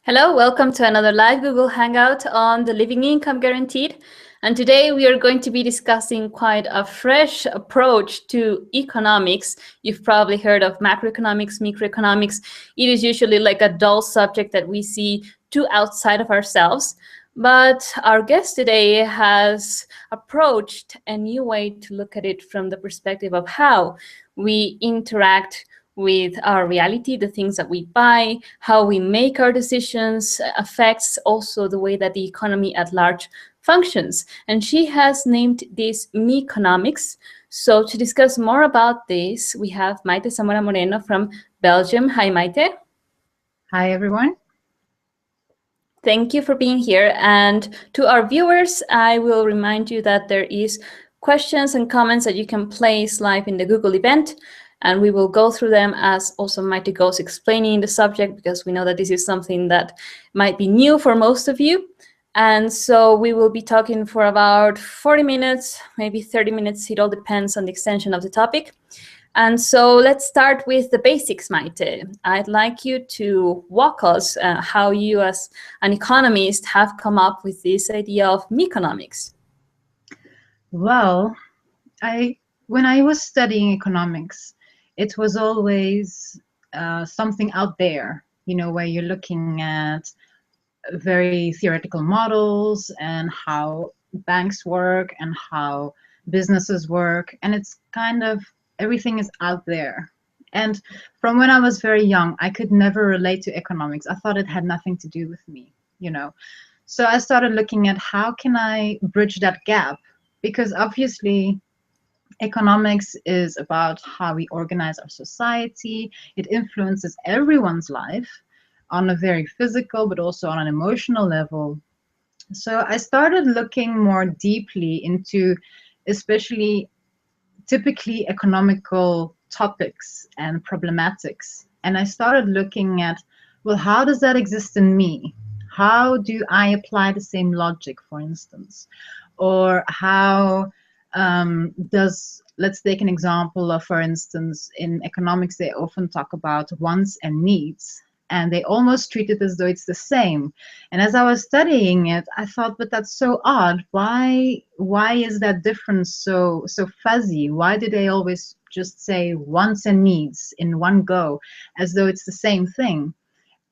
Hello, welcome to another live Google Hangout on the Living Income Guaranteed. And today we are going to be discussing quite a fresh approach to economics. You've probably heard of macroeconomics, microeconomics. It is usually like a dull subject that we see too outside of ourselves. But our guest today has approached a new way to look at it from the perspective of how we interact with our reality, the things that we buy, how we make our decisions affects also the way that the economy at large functions. And she has named this Meconomics. So to discuss more about this, we have Maite Zamora Moreno from Belgium. Hi, Maite. Hi, everyone. Thank you for being here. And to our viewers, I will remind you that there is questions and comments that you can place live in the Google event. And we will go through them as also Maite goes explaining the subject, because we know that this is something that might be new for most of you. And so we will be talking for about 40 minutes, maybe 30 minutes. It all depends on the extension of the topic. And so let's start with the basics, Maite. I'd like you to walk us how you as an economist have come up with this idea of Meconomics. Well, when I was studying economics, it was always something out there, where you're looking at very theoretical models and how banks work and how businesses work. And it's kind of everything is out there. And from when I was very young, I could never relate to economics. I thought it had nothing to do with me, So I started looking at how can I bridge that gap? Because obviously, economics is about how we organize our society. It influences everyone's life on a very physical, but also on an emotional level. So I started looking more deeply into especially typically economical topics and problematics. And I started looking at, well, how does that exist in me? How do I apply the same logic, for instance? Or how let's take an example of, for instance, in economics, they often talk about wants and needs, and they almost treat it as though it's the same. And as I was studying it, I thought, but that's so odd. Why is that difference so fuzzy? Why do they always just say wants and needs in one go, as though it's the same thing?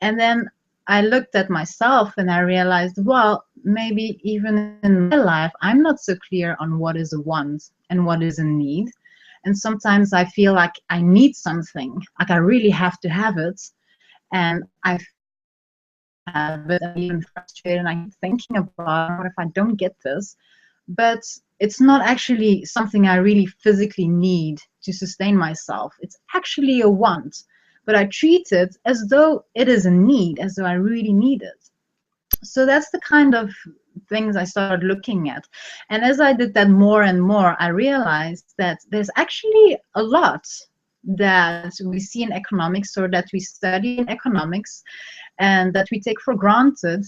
And then I looked at myself and I realized, well, maybe even in my life, I'm not so clear on what is a want and what is a need. And sometimes I feel like I need something, like I really have to have it. And I have it, I'm even frustrated, and I keep thinking about what if I don't get this. But it's not actually something I really physically need to sustain myself. It's actually a want. But I treat it as though it is a need, as though I really need it. So that's the kind of things I started looking at. And as I did that more and more, I realized that there's actually a lot that we see in economics, or that we study in economics, and that we take for granted.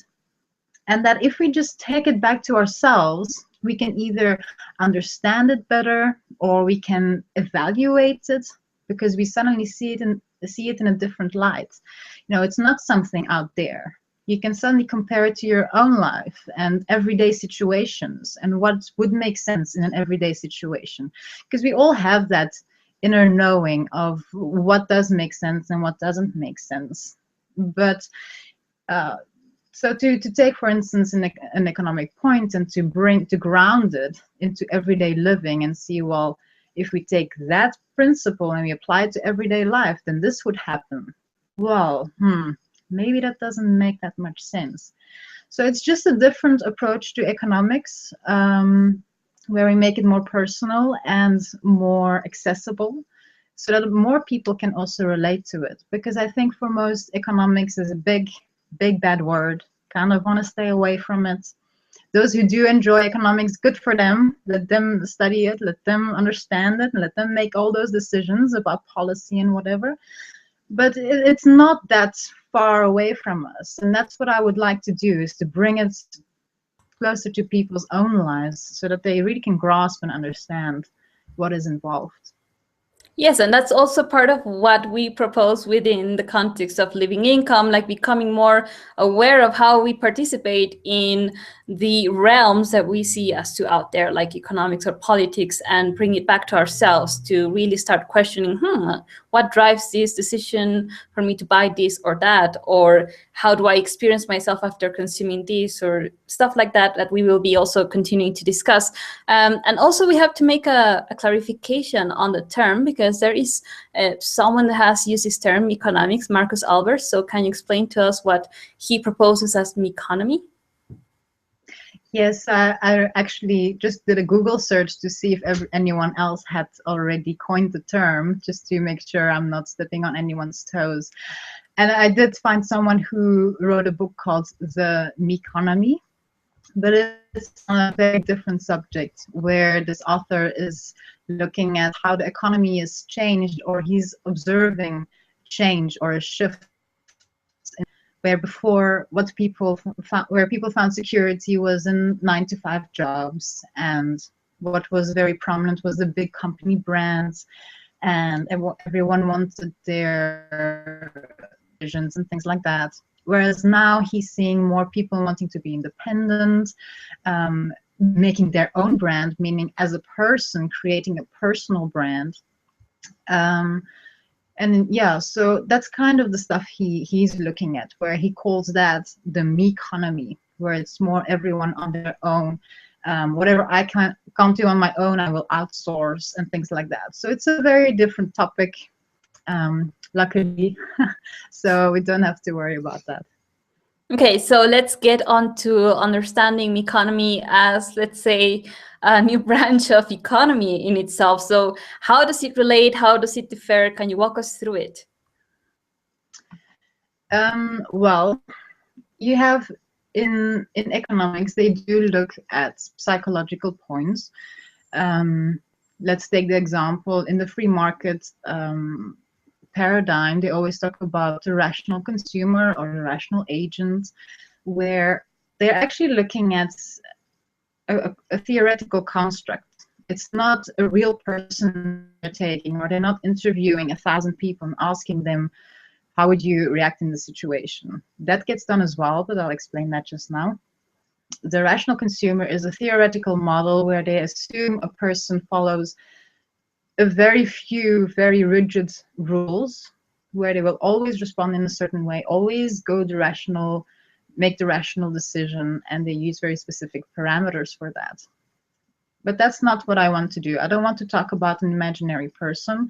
And that if we just take it back to ourselves, we can either understand it better or we can evaluate it, because we suddenly see it in a different light. It's not something out there. You can suddenly compare it to your own life and everyday situations, and what would make sense in an everyday situation. Because we all have that inner knowing of what does make sense and what doesn't make sense. But so to take, for instance, an economic point and to ground it into everyday living and see, well, if we take that principle and we apply it to everyday life, then this would happen. Well, maybe that doesn't make that much sense. So it's just a different approach to economics, where we make it more personal and more accessible, so that more people can also relate to it. Because I think for most, economics is a big bad word. Kind of want to stay away from it. Those who do enjoy economics, good for them. Let them study it, let them understand it, and let them make all those decisions about policy and whatever. But it's not that far away from us. And that's what I would like to do, is to bring it closer to people's own lives, so that they really can grasp and understand what is involved. Yes, and that's also part of what we propose within the context of living income, like becoming more aware of how we participate in the realms that we see as to out there, like economics or politics, and bring it back to ourselves to really start questioning, what drives this decision for me to buy this or that, or how do I experience myself after consuming this, or stuff like that, that we will be also continuing to discuss. And also we have to make a clarification on the term, because there is someone that has used this term, Meconomics, Marcus Albers. So can you explain to us what he proposes as Meconomy? Yes, I actually just did a Google search to see if anyone else had already coined the term, just to make sure I'm not stepping on anyone's toes. And I did find someone who wrote a book called The Meconomy, but it's on a very different subject, where this author is looking at how the economy is changed, or he's observing change or a shift where before where people found security was in 9-to-5 jobs, and what was very prominent was the big company brands, and everyone wanted their visions and things like that. Whereas now he's seeing more people wanting to be independent, making their own brand, meaning as a person creating a personal brand. And yeah, so that's kind of the stuff he's looking at, where he calls that the me-conomy, where it's more everyone on their own. Whatever I can't do on my own, I will outsource and things like that. So it's a very different topic, luckily. So we don't have to worry about that. Okay, so let's get on to understanding economy as, let's say, a new branch of economy in itself. So how does it relate? How does it differ? Can you walk us through it? Well, you have in economics, they do look at psychological points. Let's take the example in the free market paradigm. They always talk about the rational consumer or the rational agent, where they're actually looking at a theoretical construct. It's not a real person they're taking, or they're not interviewing 1,000 people and asking them, how would you react in the situation? That gets done as well, but I'll explain that just now. The rational consumer is a theoretical model where they assume a person follows a very few, very rigid rules, where they will always respond in a certain way, always go the rational, make the rational decision, and they use very specific parameters for that. But that's not what I want to do. I don't want to talk about an imaginary person.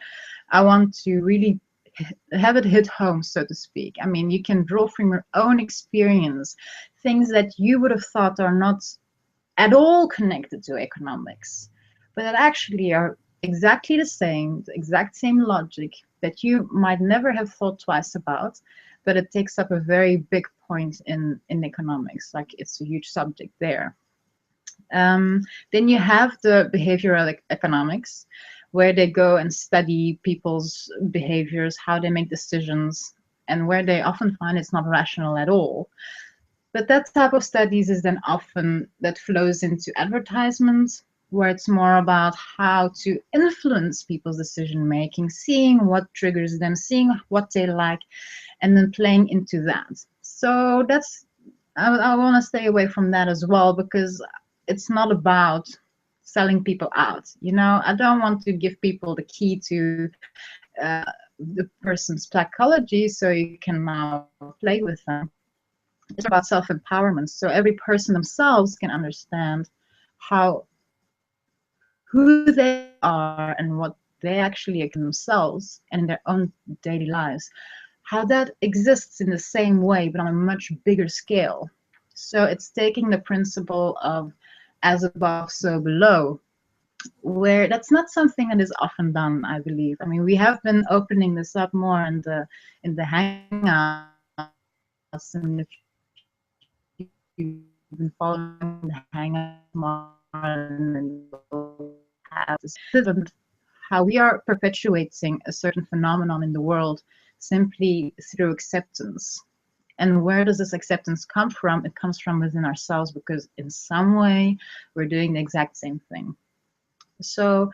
I want to really have it hit home, so to speak. I mean, you can draw from your own experience things that you would have thought are not at all connected to economics, but that actually are exactly the exact same logic that you might never have thought twice about, but it takes up a very big point in economics. Like, it's a huge subject there. Then you have the behavioral economics, where they go and study people's behaviors, how they make decisions, and where they often find it's not rational at all. But that type of studies is then often that flows into advertisements, where it's more about how to influence people's decision making, seeing what triggers them, seeing what they like, and then playing into that. So that's, I want to stay away from that as well, because it's not about selling people out. You know, I don't want to give people the key to the person's psychology so you can now play with them. It's about self-empowerment, so every person themselves can understand who they are and what they actually are themselves and in their own daily lives, how that exists in the same way but on a much bigger scale. So it's taking the principle of as above, so below, where that's not something that is often done, I believe. I mean, we have been opening this up more in the hangouts, and if you've been following the hangouts, and have this, how we are perpetuating a certain phenomenon in the world simply through acceptance. And where does this acceptance come from? It comes from within ourselves, because in some way we're doing the exact same thing. So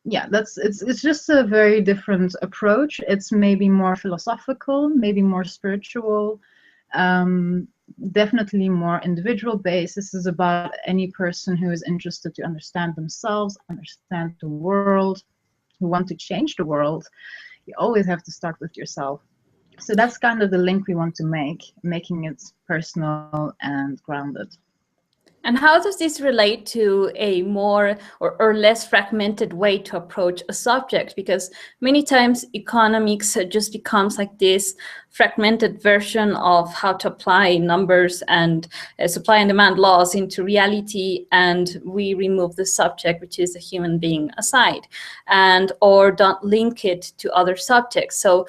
yeah, it's just a very different approach. It's maybe more philosophical, maybe more spiritual, um, definitely more individual based. This is about any person who is interested to understand themselves, understand the world, who want to change the world. You always have to start with yourself. So that's kind of the link we want to make, making it personal and grounded. And how does this relate to a more or less fragmented way to approach a subject? Because many times economics just becomes like this fragmented version of how to apply numbers and supply and demand laws into reality, and we remove the subject, which is a human being, aside, and or don't link it to other subjects. So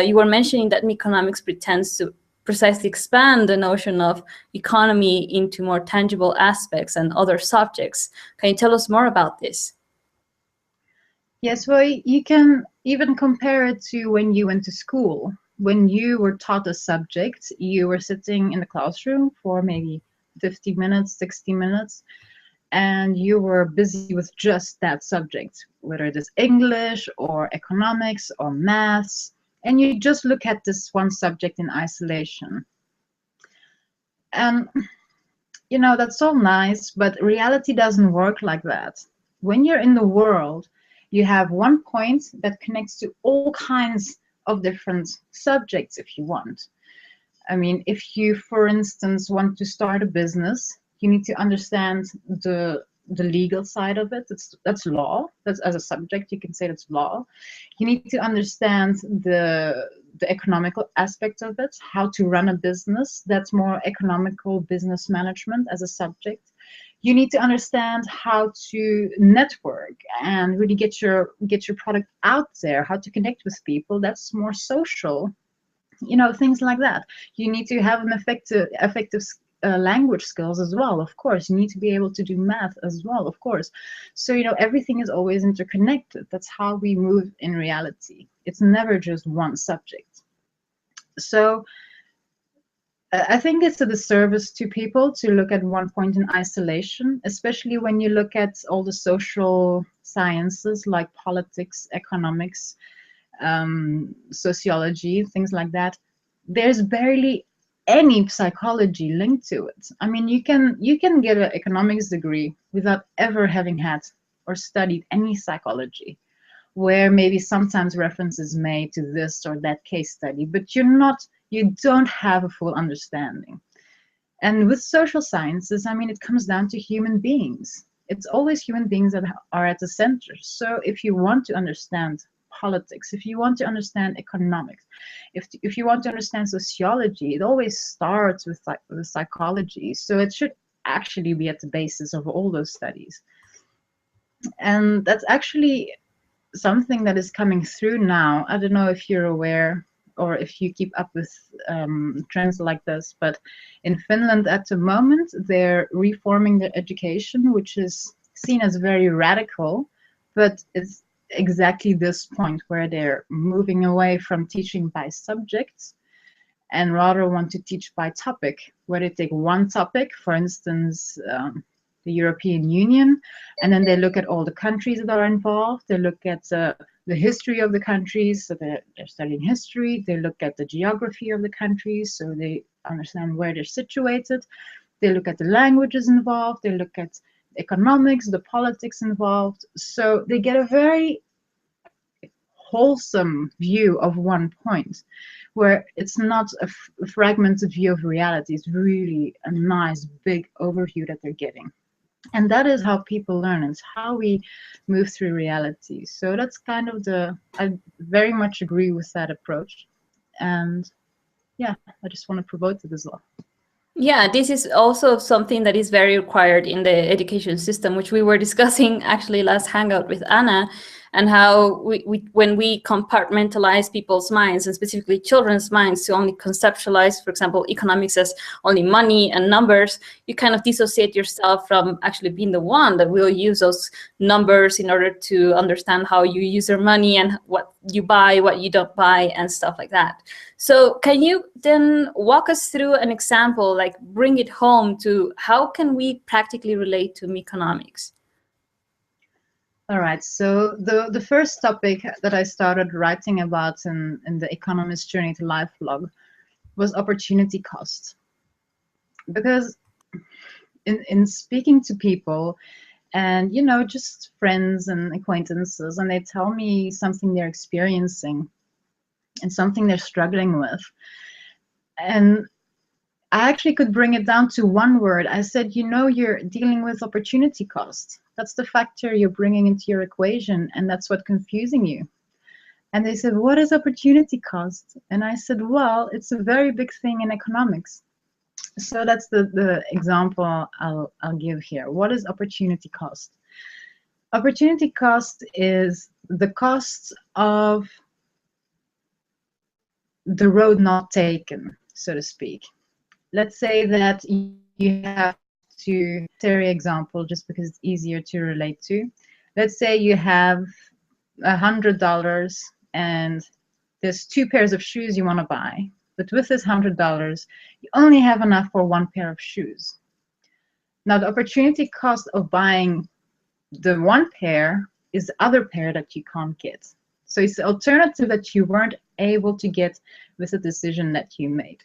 you were mentioning that Meconomics pretends to precisely expand the notion of economy into more tangible aspects and other subjects. Can you tell us more about this? Yes, well, you can even compare it to when you went to school. When you were taught a subject, you were sitting in the classroom for maybe 50 minutes, 60 minutes, and you were busy with just that subject, whether it is English or economics or maths, and you just look at this one subject in isolation. And that's all nice, but reality doesn't work like that. When you're in the world, you have one point that connects to all kinds of different subjects if you want. I mean, if you, for instance, want to start a business, you need to understand the legal side of it. That's law. That's, as a subject, you can say that's law. You need to understand the economical aspect of it, how to run a business. That's more economical business management as a subject. You need to understand how to network and really get your product out there, how to connect with people. That's more social, things like that. You need to have an effective language skills as well, of course. You need to be able to do math as well, of course. So everything is always interconnected. That's how we move in reality. It's never just one subject. So I think it's a disservice to people to look at one point in isolation, especially when you look at all the social sciences like politics, economics, sociology, things like that. There's barely any psychology linked to it. I mean, you can get an economics degree without ever having had or studied any psychology, where maybe sometimes reference is made to this or that case study, but you don't have a full understanding. And with social sciences, I mean, it comes down to human beings. It's always human beings that are at the center. So if you want to understand politics, if you want to understand economics, if you want to understand sociology, it always starts with psychology. So it should actually be at the basis of all those studies. And that's actually something that is coming through now. I don't know if you're aware or if you keep up with trends like this, but in Finland at the moment, they're reforming their education, which is seen as very radical, but it's exactly this point where they're moving away from teaching by subjects and rather want to teach by topic, where they take one topic, for instance, the European Union, and then they look at all the countries that are involved. They look at the history of the countries, so they're studying history. They look at the geography of the countries, so they understand where they're situated. They look at the languages involved. They look at economics, the politics involved. So they get a very wholesome view of one point, where it's not a fragmented view of reality. It's really a nice big overview that they're getting. And that is how people learn. It's how we move through reality. So that's kind of I very much agree with that approach. And yeah, I just want to promote it as well. Yeah, this is also something that is very required in the education system, which we were discussing actually last hangout with Anna, and how when we compartmentalize people's minds, and specifically children's minds, to only conceptualize, for example, economics as only money and numbers, you kind of dissociate yourself from actually being the one that will use those numbers in order to understand how you use your money and what you buy, what you don't buy, and stuff like that. So can you then walk us through an example, like bring it home to how can we practically relate to Meconomics? All right, so the first topic that I started writing about in the Economist Journey to Life blog was opportunity cost. Because in speaking to people and, just friends and acquaintances, and they tell me something they're experiencing and something they're struggling with. And I actually could bring it down to one word. I said, you're dealing with opportunity cost. That's the factor you're bringing into your equation, and that's what's confusing you. And they said, what is opportunity cost? And I said, well, it's a very big thing in economics. So that's the example I'll give here. What is opportunity cost? Opportunity cost is the cost of the road not taken, so to speak. Let's say that you have to, monetary example, just because it's easier to relate to. Let's say you have $100 and there's 2 pairs of shoes you want to buy, but with this $100, you only have enough for 1 pair of shoes. Now, the opportunity cost of buying the 1 pair is the other pair that you can't get. So it's the alternative that you weren't able to get with the decision that you made.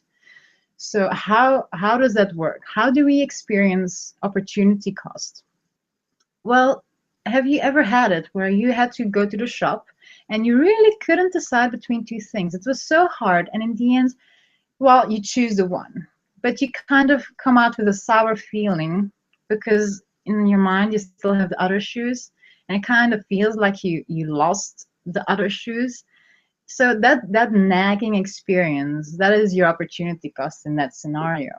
So how does that work? How do we experience opportunity cost? Well, have you ever had it where you had to go to the shop and you really couldn't decide between 2 things? It was so hard, and in the end, well, you choose the one, but you kind of come out with a sour feeling because in your mind you still have the other shoes, and it kind of feels like you lost the other shoes. So that nagging experience, that is your opportunity cost in that scenario.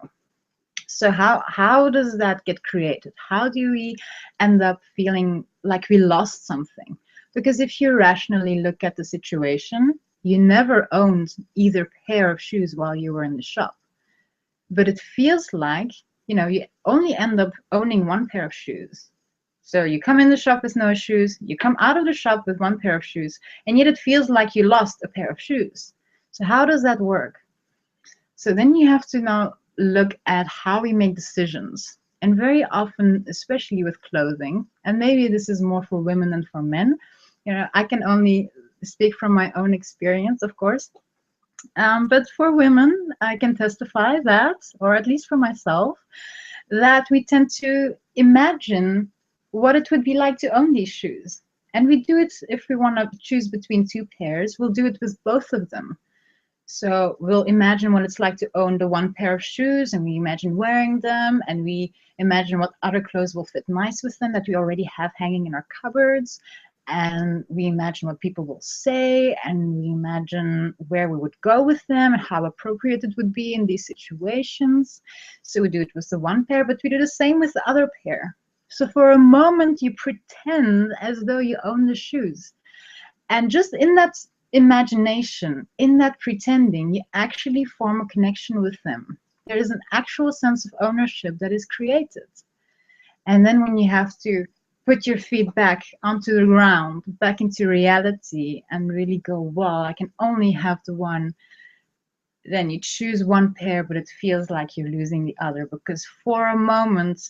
So how does that get created? How do we end up feeling like we lost something? Because if you rationally look at the situation, you never owned either pair of shoes while you were in the shop. But it feels like, you only end up owning 1 pair of shoes. So you come in the shop with no shoes, you come out of the shop with 1 pair of shoes, and yet it feels like you lost a pair of shoes. So how does that work? So then you have to now look at how we make decisions. And very often, especially with clothing, and maybe this is more for women than for men, I can only speak from my own experience, of course. But for women, I can testify that, or at least for myself, that we tend to imagine what it would be like to own these shoes. And we do it if we want to choose between 2 pairs, we'll do it with both of them. So we'll imagine what it's like to own the 1 pair of shoes, and we imagine wearing them, and we imagine what other clothes will fit nice with them that we already have hanging in our cupboards. And we imagine what people will say, and we imagine where we would go with them and how appropriate it would be in these situations. So we do it with the 1 pair, but we do the same with the other pair. So for a moment, you pretend as though you own the shoes. And just in that imagination, in that pretending, you actually form a connection with them. There is an actual sense of ownership that is created. And then when you have to put your feet back onto the ground, back into reality, and really go, well, I can only have the one, then you choose 1 pair, but it feels like you're losing the other, because for a moment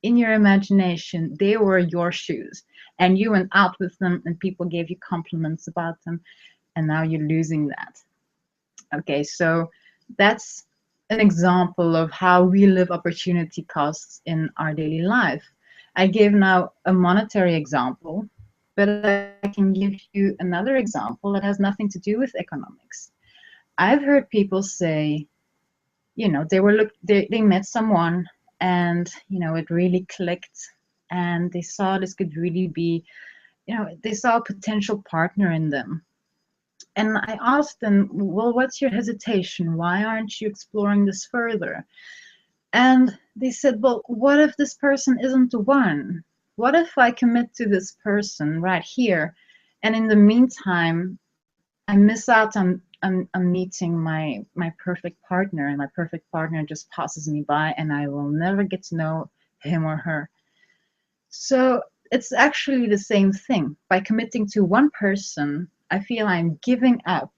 in your imagination, they were your shoes, and you went out with them, and people gave you compliments about them, and now you're losing that. Okay, so that's an example of how we live opportunity costs in our daily life. I gave now a monetary example, but I can give you another example that has nothing to do with economics. I've heard people say, they met someone, and it really clicked, and they saw this could really be, they saw a potential partner in them. And I asked them, well, what's your hesitation? Why aren't you exploring this further? And they said, well, what if this person isn't the one? What if I commit to this person right here, and in the meantime, I miss out on meeting my perfect partner, and my perfect partner just passes me by, and I will never get to know him or her. So it's actually the same thing. By committing to 1 person, I feel I'm giving up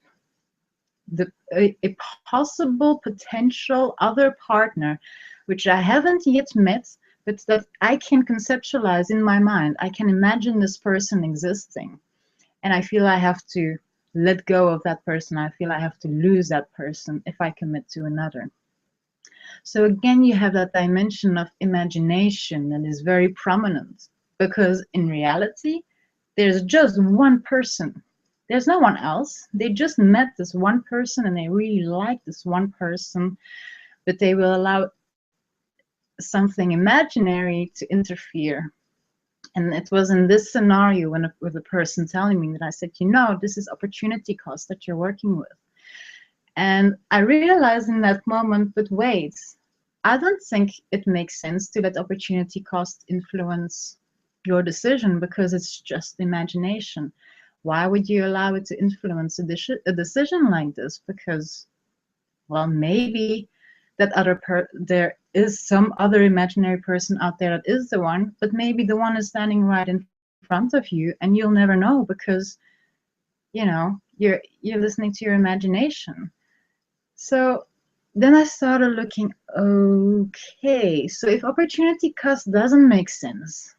a possible potential other partner, which I haven't yet met, but that I can conceptualize in my mind. I can imagine this person existing, and I feel I have to let go of that person. I feel I have to lose that person if I commit to another. So again, you have that dimension of imagination that is very prominent, because in reality, there's just one person. There's no one else. They just met this one person and they really like this one person, but they will allow something imaginary to interfere. And it was in this scenario with a person telling me that I said, this is opportunity cost that you're working with. And I realized in that moment, but wait, I don't think it makes sense to let opportunity cost influence your decision, because it's just imagination. Why would you allow it to influence a decision like this? Because, well, maybe there is some other imaginary person out there that is the one, but maybe the one is standing right in front of you, and you'll never know, because you're listening to your imagination. So then I started looking, okay, so if opportunity cost doesn't make sense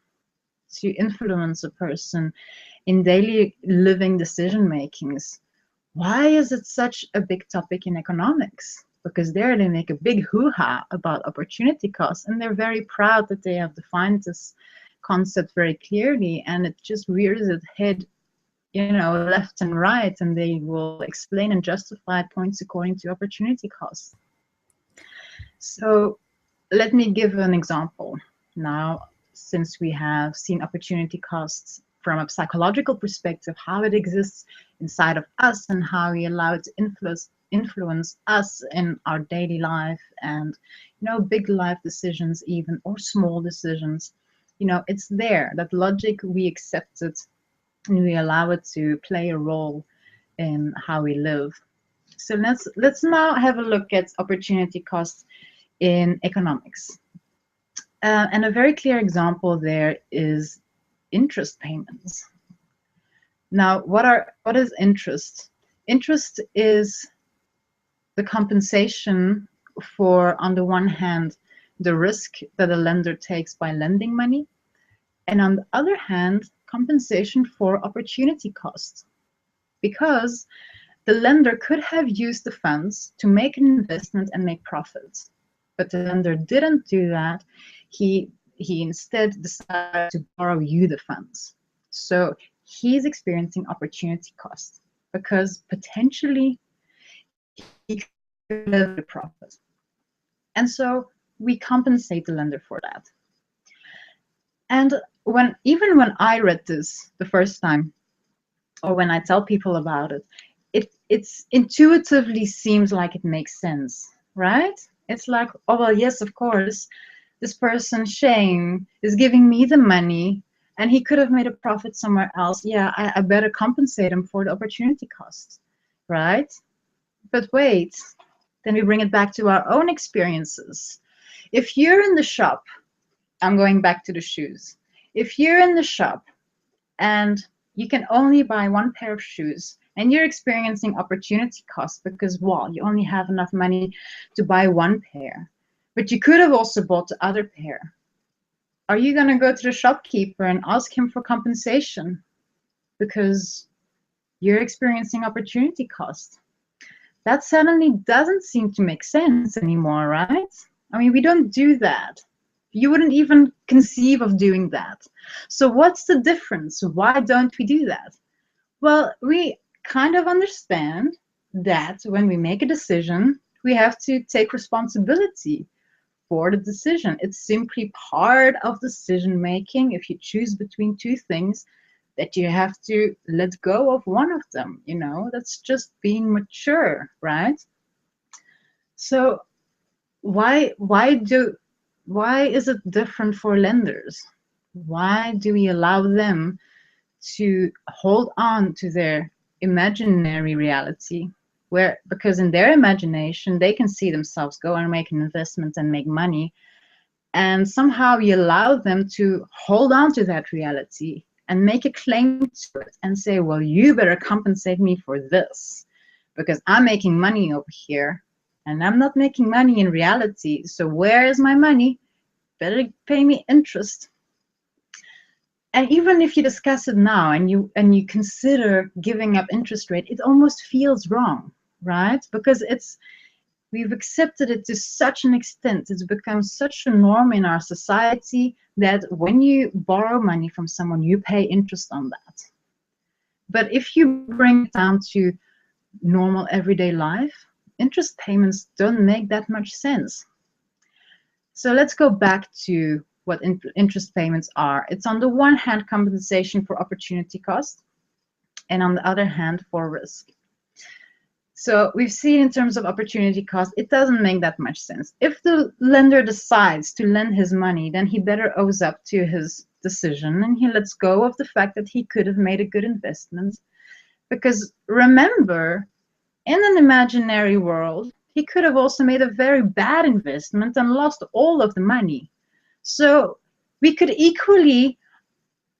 to influence a person in daily living decision makings, why is it such a big topic in economics? Because there they make a big hoo-ha about opportunity cost, and they're very proud that they have defined this concept very clearly, and it just rears its head, left and right, and they will explain and justify points according to opportunity cost. So let me give an example now, since we have seen opportunity costs from a psychological perspective, how it exists inside of us and how we allow it to influence us in our daily life and, big life decisions even, or small decisions. It's there, that logic, we accept it and we allow it to play a role in how we live. So let's now have a look at opportunity costs in economics. And a very clear example there is interest payments. Now, what is interest? Interest is the compensation for, on the one hand, the risk that a lender takes by lending money, and on the other hand, compensation for opportunity costs. Because the lender could have used the funds to make an investment and make profits, but the lender didn't do that. He instead decided to borrow you the funds. So he's experiencing opportunity cost, because potentially he could have a profit. And so we compensate the lender for that. And even when I read this the first time, or when I tell people about it, it's intuitively seems like it makes sense, right? It's like, oh, well, yes, of course, this person, Shane, is giving me the money and he could have made a profit somewhere else. Yeah, I better compensate him for the opportunity cost, right? But wait, then we bring it back to our own experiences. If you're in the shop, I'm going back to the shoes. If you're in the shop and you can only buy one pair of shoes, and you're experiencing opportunity cost because, well, you only have enough money to buy one pair, but you could have also bought the other pair. Are you going to go to the shopkeeper and ask him for compensation because you're experiencing opportunity cost? That suddenly doesn't seem to make sense anymore, right? I mean, we don't do that. You wouldn't even conceive of doing that. So what's the difference? Why don't we do that? Well, we kind of understand that when we make a decision, we have to take responsibility for the decision. It's simply part of decision making. If you choose between two things, that you have to let go of one of them, that's just being mature, right? So why is it different for lenders? Why do we allow them to hold on to their imaginary reality, because in their imagination they can see themselves go and make an investment and make money, and somehow you allow them to hold on to that reality and make a claim to it and say, well, you better compensate me for this because I'm making money over here and I'm not making money in reality. So where is my money? better pay me interest. And even if you discuss it now and you consider giving up interest rate, it almost feels wrong, right? Because we've accepted it to such an extent. It's become such a norm in our society that when you borrow money from someone, you pay interest on that. But if you bring it down to normal everyday life, interest payments don't make that much sense. So let's go back to what interest payments are. It's on the one hand compensation for opportunity cost, and on the other hand for risk. So we've seen in terms of opportunity cost, it doesn't make that much sense. If the lender decides to lend his money, then he better owes up to his decision and he lets go of the fact that he could have made a good investment. Because remember, in an imaginary world, he could have also made a very bad investment and lost all of the money. So we could equally,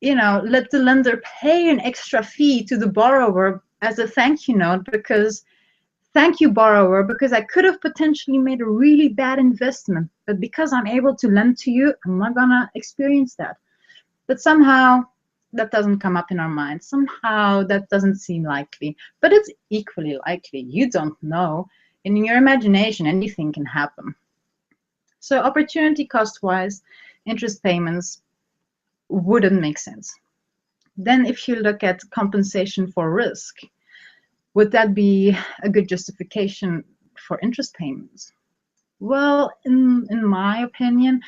let the lender pay an extra fee to the borrower as a thank you note, because thank you, borrower, because I could have potentially made a really bad investment, but because I'm able to lend to you, I'm not gonna experience that. But somehow that doesn't come up in our minds. Somehow that doesn't seem likely, but it's equally likely. You don't know. In your imagination, anything can happen. So opportunity cost-wise, interest payments wouldn't make sense. Then if you look at compensation for risk, would that be a good justification for interest payments? Well, in my opinion,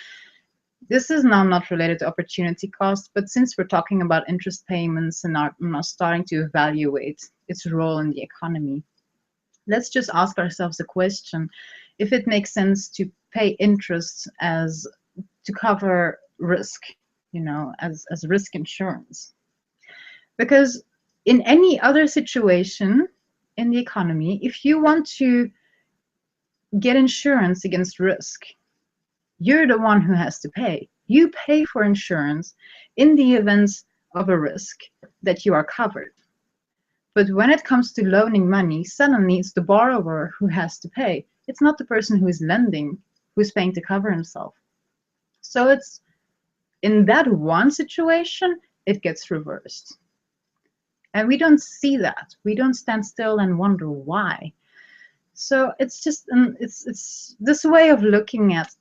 this is now not related to opportunity cost, but since we're talking about interest payments and are starting to evaluate its role in the economy, let's just ask ourselves a question. If it makes sense to pay interest as to cover risk, as risk insurance. Because in any other situation in the economy, if you want to get insurance against risk, you're the one who has to pay. You pay for insurance in the event of a risk that you are covered. But when it comes to loaning money, suddenly it's the borrower who has to pay. It's not the person who is lending who's paying to cover himself. So it's in that one situation, it gets reversed. And we don't see that. We don't stand still and wonder why. So it's just it's this way of looking at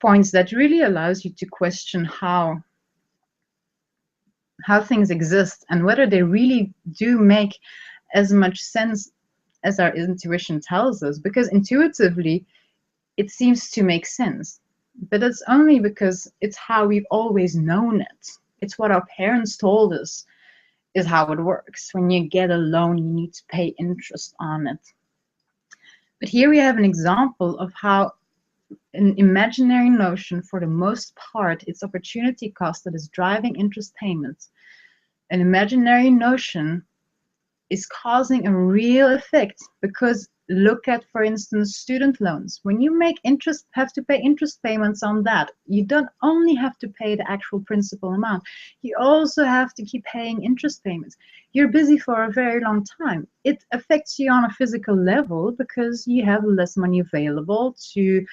points that really allows you to question how things exist and whether they really do make as much sense as our intuition tells us. Because intuitively, it seems to make sense. But it's only because it's how we've always known it. It's what our parents told us is how it works. When you get a loan, you need to pay interest on it. But here we have an example of how an imaginary notion, for the most part, it's opportunity cost that is driving interest payments. An imaginary notion is causing a real effect, because look at, for instance, student loans. When you have to pay interest payments on that, you don't only have to pay the actual principal amount, you also have to keep paying interest payments. You're busy for a very long time. It affects you on a physical level because you have less money available to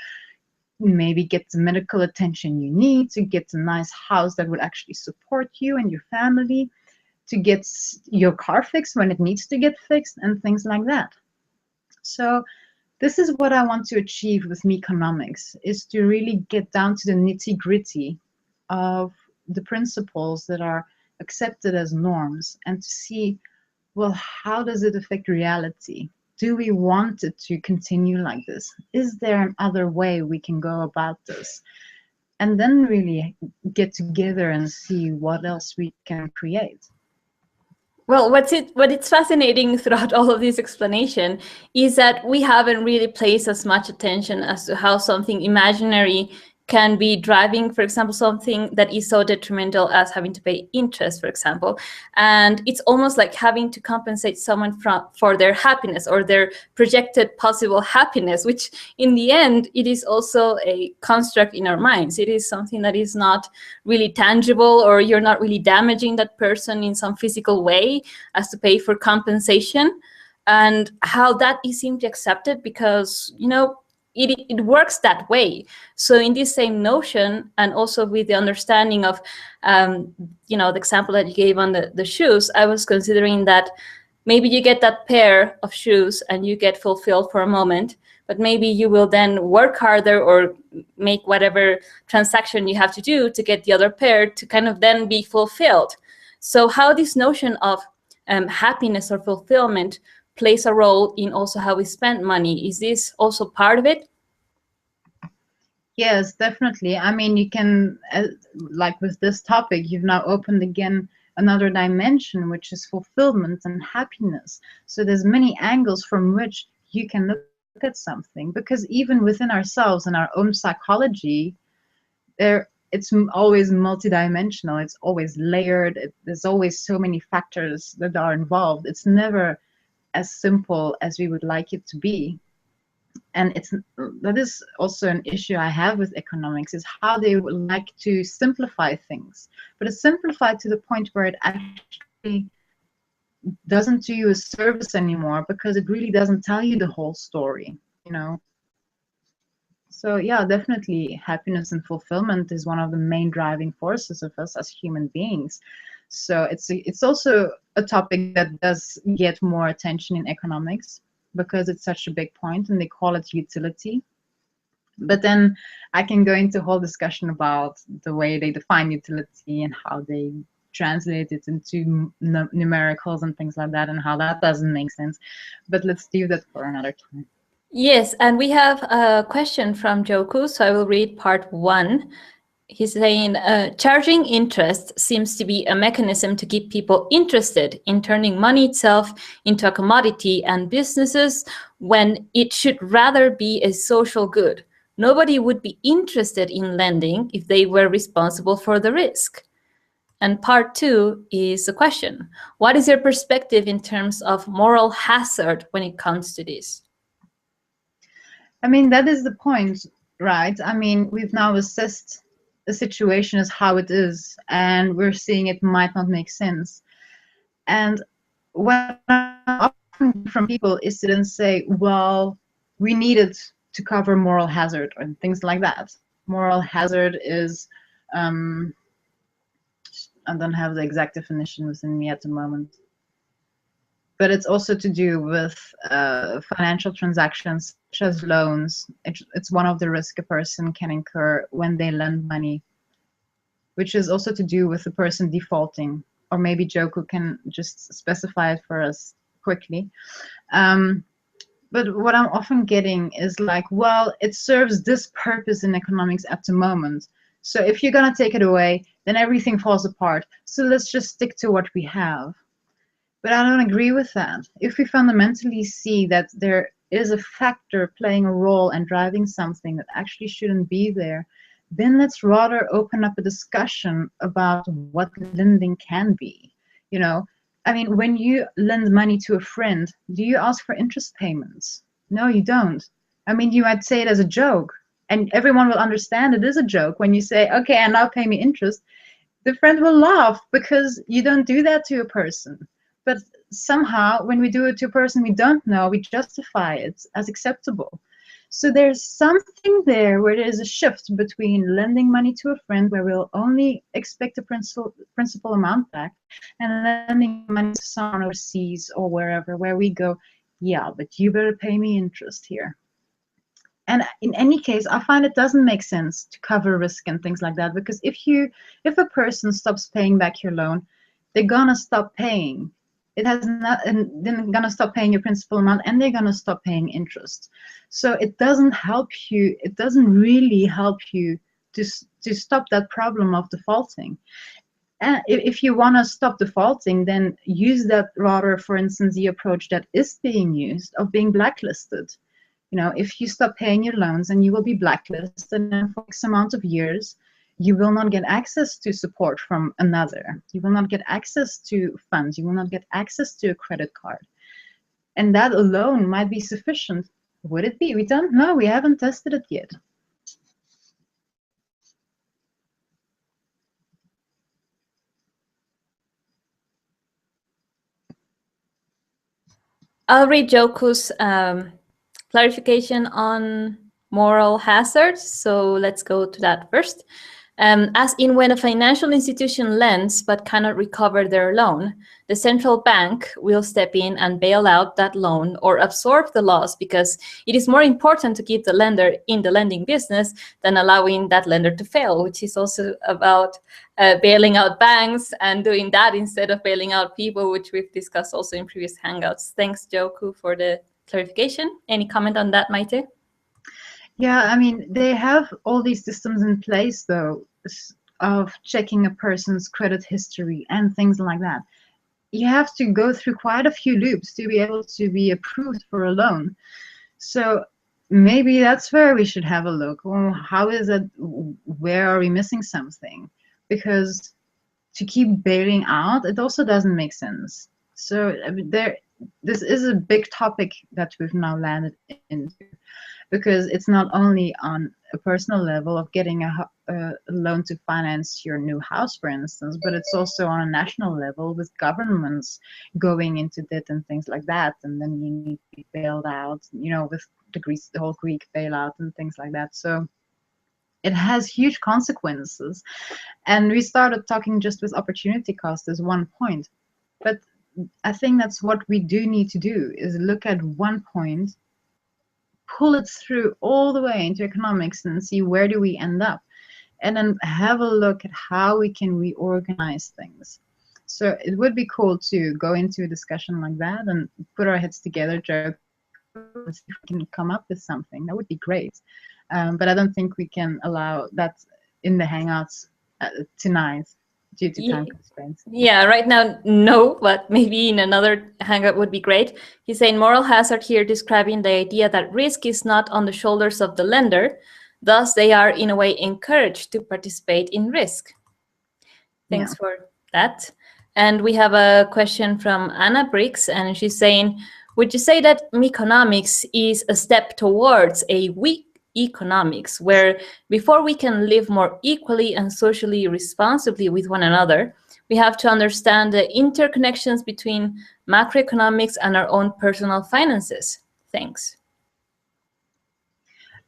maybe get the medical attention you need, to get a nice house that would actually support you and your family, to get your car fixed when it needs to get fixed, and things like that. So this is what I want to achieve with Meconomics, is to really get down to the nitty-gritty of the principles that are accepted as norms and to see, well, how does it affect reality? Do we want it to continue like this? Is there another way we can go about this? And then really get together and see what else we can create. Well, what it's fascinating throughout all of this explanation is that we haven't really placed as much attention as to how something imaginary can be driving, for example, something that is so detrimental as having to pay interest, for example. And it's almost like having to compensate someone for their happiness or their projected possible happiness, which in the end, it is also a construct in our minds. It is something that is not really tangible, or you're not really damaging that person in some physical way as to pay for compensation. And how that is simply accepted because, it works that way. So in this same notion, and also with the understanding of, the example that you gave on the shoes, I was considering that maybe you get that pair of shoes and you get fulfilled for a moment, but maybe you will then work harder or make whatever transaction you have to do to get the other pair to kind of then be fulfilled. So how this notion of happiness or fulfillment plays a role in also how we spend money. Is this also part of it? Yes, definitely. I mean, you can, like with this topic, you've now opened again another dimension, which is fulfillment and happiness. So there's many angles from which you can look at something, because even within ourselves and our own psychology, always multidimensional. It's always layered. There's always so many factors that are involved. It's never as simple as we would like it to be. And that is also an issue I have with economics, is how they would like to simplify things, but it's simplified to the point where it actually doesn't do you a service anymore, because it really doesn't tell you the whole story, you know. So yeah, definitely happiness and fulfillment is one of the main driving forces of us as human beings. So it's also a topic that does get more attention in economics, because it's such a big point, and they call it utility. But then I can go into a whole discussion about the way they define utility and how they translate it into numericals and things like that, and how that doesn't make sense. But let's leave that for another time. Yes, and we have a question from Joku, so I will read part 1. He's saying, charging interest seems to be a mechanism to keep people interested in turning money itself into a commodity and businesses, when it should rather be a social good. Nobody would be interested in lending if they were responsible for the risk. And part 2 is a question. What is your perspective in terms of moral hazard when it comes to this? I mean, that is the point, right? I mean, we've now assessed the situation as how it is, and we're seeing it might not make sense. And what I often from people is to then say, well, we need it to cover moral hazard and things like that. Moral hazard is, I don't have the exact definition within me at the moment, but it's also to do with financial transactions such as loans. It's one of the risks a person can incur when they lend money, which is also to do with the person defaulting. Or maybe Joko can just specify it for us quickly. But what I'm often getting is like, well, it serves this purpose in economics at the moment. So if you're going to take it away, then everything falls apart. So let's just stick to what we have. But I don't agree with that. If we fundamentally see that there is a factor playing a role and driving something that actually shouldn't be there, then let's rather open up a discussion about what lending can be. You know, I mean, when you lend money to a friend, do you ask for interest payments? No, you don't. I mean, you might say it as a joke, and everyone will understand it is a joke when you say, okay, and now pay me interest. The friend will laugh because you don't do that to a person. But somehow, when we do it to a person we don't know, we justify it as acceptable. So there's something there where there's a shift between lending money to a friend where we'll only expect a principal amount back, and lending money to someone overseas or wherever, where we go, yeah, but you better pay me interest here. And in any case, I find it doesn't make sense to cover risk and things like that, because if a person stops paying back your loan, they're gonna stop paying. It has not, and then gonna stop paying your principal amount, and they're gonna stop paying interest. So it doesn't help you. It doesn't really help you to stop that problem of defaulting. And if you want to stop defaulting, then use that rather, for instance, the approach that is being used of being blacklisted. You know, if you stop paying your loans, and you will be blacklisted, and for X amount of years, you will not get access to support from another. You will not get access to funds. You will not get access to a credit card. And that alone might be sufficient. Would it be? We don't know. We haven't tested it yet. I'll read Joku's clarification on moral hazard. So let's go to that first. As in when a financial institution lends but cannot recover their loan, the central bank will step in and bail out that loan or absorb the loss, because it is more important to keep the lender in the lending business than allowing that lender to fail, which is also about bailing out banks and doing that instead of bailing out people, which we've discussed also in previous Hangouts. Thanks, Joku, for the clarification. Any comment on that, Maite? Yeah, I mean, they have all these systems in place, though, of checking a person's credit history and things like that. You have to go through quite a few loops to be able to be approved for a loan. So maybe that's where we should have a look. Well, how is it? Where are we missing something? Because to keep bailing out, it also doesn't make sense. So I mean, this is a big topic that we've now landed into, because it's not only on a personal level of getting a loan to finance your new house, for instance, but it's also on a national level with governments going into debt and things like that. And then you need to be bailed out, with the whole Greek bailout and things like that. So it has huge consequences. And we started talking just with opportunity cost as one point. But I think that's what we do need to do, is look at one point, pull it through all the way into economics and see where do we end up, and then have a look at how we can reorganize things. So it would be cool to go into a discussion like that and put our heads together, joke, and see if we can come up with something. That would be great. But I don't think we can allow that in the Hangouts tonight due to time constraints. Yeah, right now, no, but maybe in another Hangout would be great. He's saying moral hazard here, describing the idea that risk is not on the shoulders of the lender. Thus, they are in a way encouraged to participate in risk. Thanks for that. And we have a question from Anna Briggs, and she's saying, would you say that Meconomics is a step towards a weak economics, where before we can live more equally and socially responsibly with one another, we have to understand the interconnections between macroeconomics and our own personal finances? Thanks.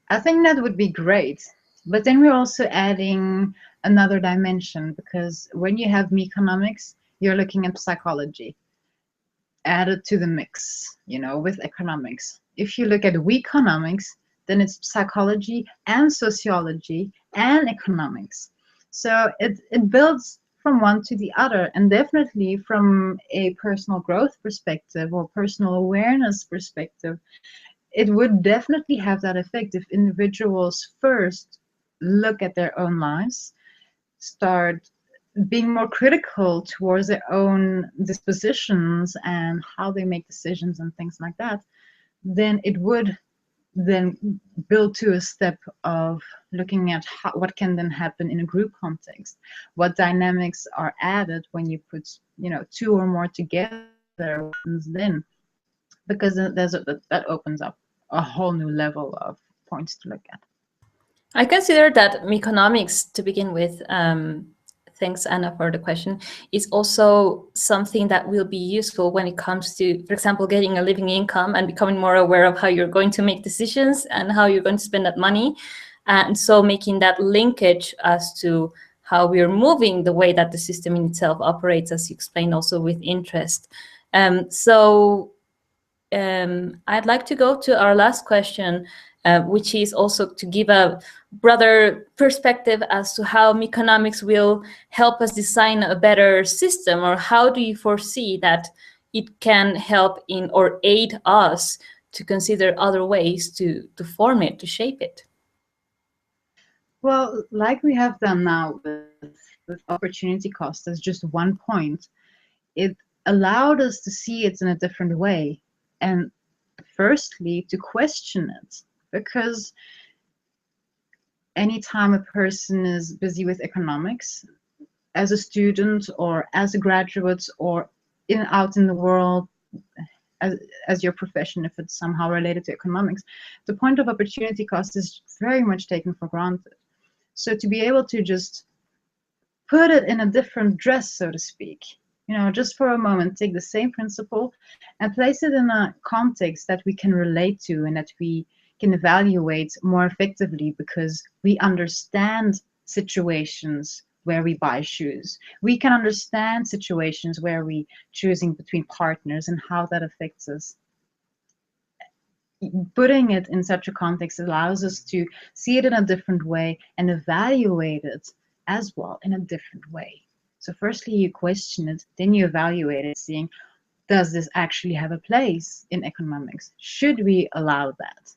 I think that would be great. But then we're also adding another dimension, because when you have Meconomics, you're looking at psychology added to the mix, with economics. If you look at Weconomics, then it's psychology and sociology and economics. So it builds from one to the other, and definitely from a personal growth perspective or personal awareness perspective, it would definitely have that effect if individuals first look at their own lives, start being more critical towards their own dispositions and how they make decisions and things like that, then it would then build to a step of looking at what can then happen in a group context, what dynamics are added when you put two or more together, then, because that opens up a whole new level of points to look at. I consider that Meconomics, to begin with, thanks Anna for the question, is also something that will be useful when it comes to, for example, getting a living income and becoming more aware of how you're going to make decisions and how you're going to spend that money. And so making that linkage as to how we're moving the way that the system in itself operates, as you explained also with interest. I'd like to go to our last question, which is also to give a broader perspective as to how Meconomics will help us design a better system, or how do you foresee that it can help in or aid us to consider other ways to form it, to shape it? Well, like we have done now with opportunity cost as just one point, it allowed us to see it in a different way. And firstly, to question it, because anytime a person is busy with economics, as a student or as a graduate or out in the world, as your profession, if it's somehow related to economics, the point of opportunity cost is very much taken for granted. So to be able to just put it in a different dress, so to speak, just for a moment, take the same principle and place it in a context that we can relate to and that we can evaluate more effectively because we understand situations where we buy shoes. We can understand situations where we choosing between partners and how that affects us. Putting it in such a context allows us to see it in a different way and evaluate it as well in a different way. So firstly, you question it, then you evaluate it, seeing, does this actually have a place in economics? Should we allow that?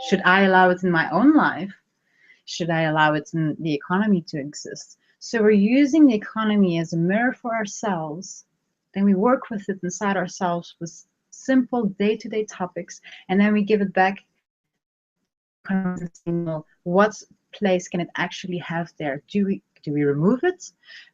Should I allow it in my own life? Should I allow it in the economy to exist? So we're using the economy as a mirror for ourselves. Then we work with it inside ourselves with simple day-to-day topics, and then we give it back to the economy and say, no, what place can it actually have there? Do we remove it?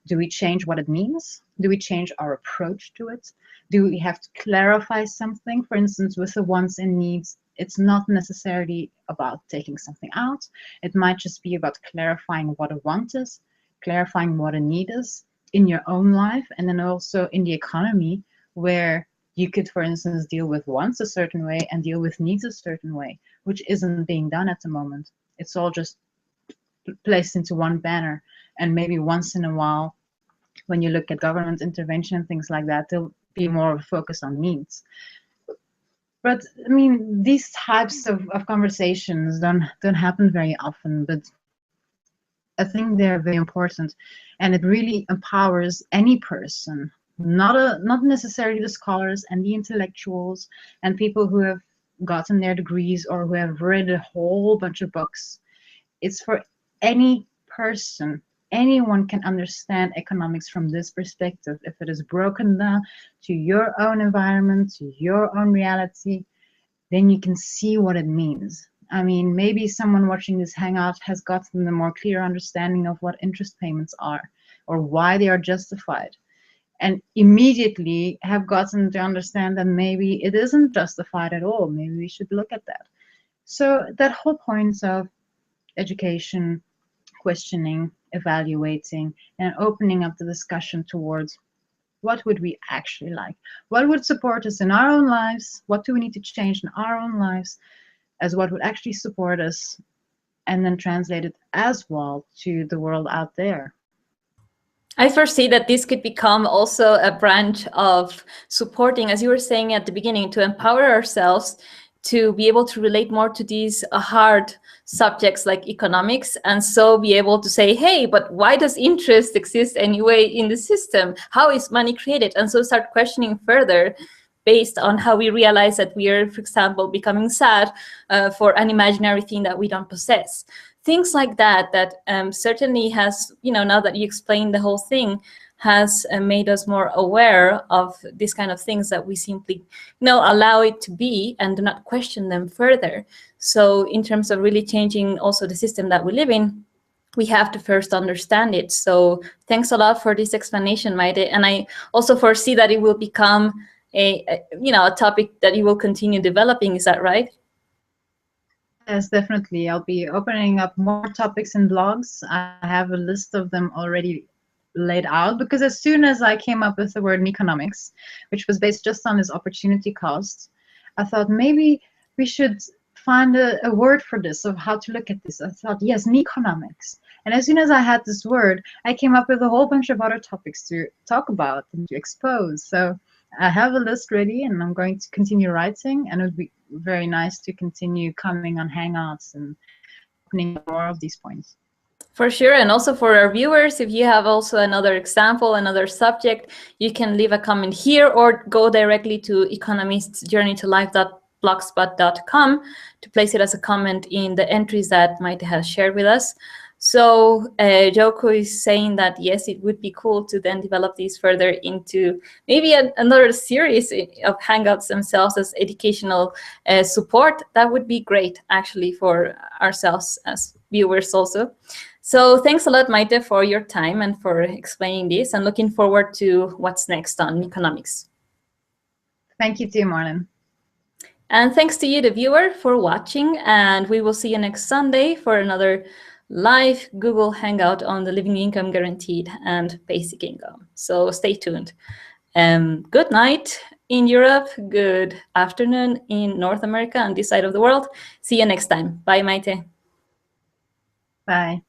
Do we change what it means? Do we change our approach to it? Do we have to clarify something? For instance, with the wants and needs, it's not necessarily about taking something out. It might just be about clarifying what a want is, clarifying what a need is in your own life, and then also in the economy, where you could, for instance, deal with wants a certain way and deal with needs a certain way, which isn't being done at the moment. It's all just placed into one banner. And maybe once in a while, when you look at government intervention and things like that, there'll be more of a focus on needs. But I mean, these types of conversations don't happen very often, but I think they're very important, and it really empowers any person, not necessarily the scholars and the intellectuals and people who have gotten their degrees or who have read a whole bunch of books. It's for any person. Anyone can understand economics from this perspective. If it is broken down to your own environment, to your own reality, then you can see what it means. I mean, maybe someone watching this hangout has gotten a more clear understanding of what interest payments are or why they are justified, and immediately have gotten to understand that maybe it isn't justified at all. Maybe we should look at that. So that whole point of education, questioning, evaluating, and opening up the discussion towards what would we actually like? What would support us in our own lives? What do we need to change in our own lives as what would actually support us? And then translate it as well to the world out there. I foresee that this could become also a branch of supporting, as you were saying at the beginning, to empower ourselves to be able to relate more to these hard subjects like economics, and so be able to say, hey, but why does interest exist anyway in the system? How is money created? And so start questioning further based on how we realize that we are, for example, becoming sad for an imaginary thing that we don't possess. Things like that, certainly has, now that you explained the whole thing, has made us more aware of these kind of things that we simply, allow it to be and do not question them further. So in terms of really changing also the system that we live in, we have to first understand it. So thanks a lot for this explanation, Maite. And I also foresee that it will become a topic that you will continue developing. Is that right? Yes, definitely. I'll be opening up more topics and blogs. I have a list of them already laid out, because as soon as I came up with the word Meconomics, which was based just on this opportunity cost, I thought maybe we should find a word for this, of how to look at this. I thought, yes, Meconomics. And as soon as I had this word, I came up with a whole bunch of other topics to talk about and to expose. So I have a list ready, and I'm going to continue writing, and it would be very nice to continue coming on Hangouts and opening more of these points. For sure. And also for our viewers, if you have also another example, another subject, you can leave a comment here or go directly to economistjourneytolife.blogspot.com to place it as a comment in the entries that Maite has shared with us. So Joko is saying that, yes, it would be cool to then develop these further into maybe another series of Hangouts themselves as educational support. That would be great, actually, for ourselves as viewers also. So thanks a lot, Maite, for your time and for explaining this, and looking forward to what's next on Meconomics. Thank you too, Marlen. And thanks to you, the viewer, for watching. And we will see you next Sunday for another live Google Hangout on the Living Income Guaranteed and Basic Income. So stay tuned. Good night. in Europe. Good afternoon in North America, on this side of the world. See you next time. Bye, Maite. Bye.